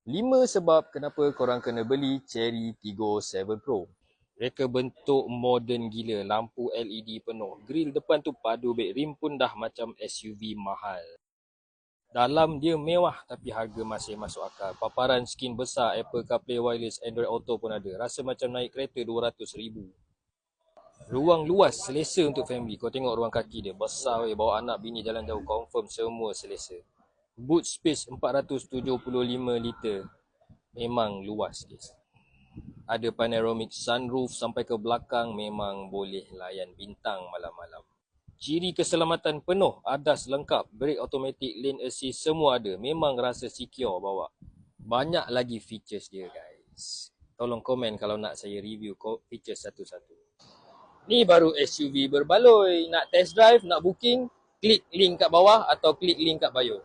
5 sebab kenapa korang kena beli Cherry Tiggo 7 Pro. Reka bentuk moden gila, lampu LED penuh, grill depan tu padu baik, rim pun dah macam SUV mahal. Dalam dia mewah tapi harga masih masuk akal. Paparan skrin besar, Apple CarPlay Wireless, Android Auto pun ada. Rasa macam naik kereta 200,000. Ruang luas, selesa untuk family. Kau tengok ruang kaki dia, besar weh. Bawa anak bini jalan jauh, confirm semua selesa. Boot space 475 liter. Memang luas guys. Ada panoramic sunroof sampai ke belakang, memang boleh layan bintang malam-malam. Ciri keselamatan penuh, ADAS lengkap, brake automatic, lane assist, semua ada. Memang rasa secure bawa. Banyak lagi features dia guys. Tolong komen kalau nak saya review features satu-satu. Ni baru SUV berbaloi. Nak test drive, nak booking, klik link kat bawah atau klik link kat bio.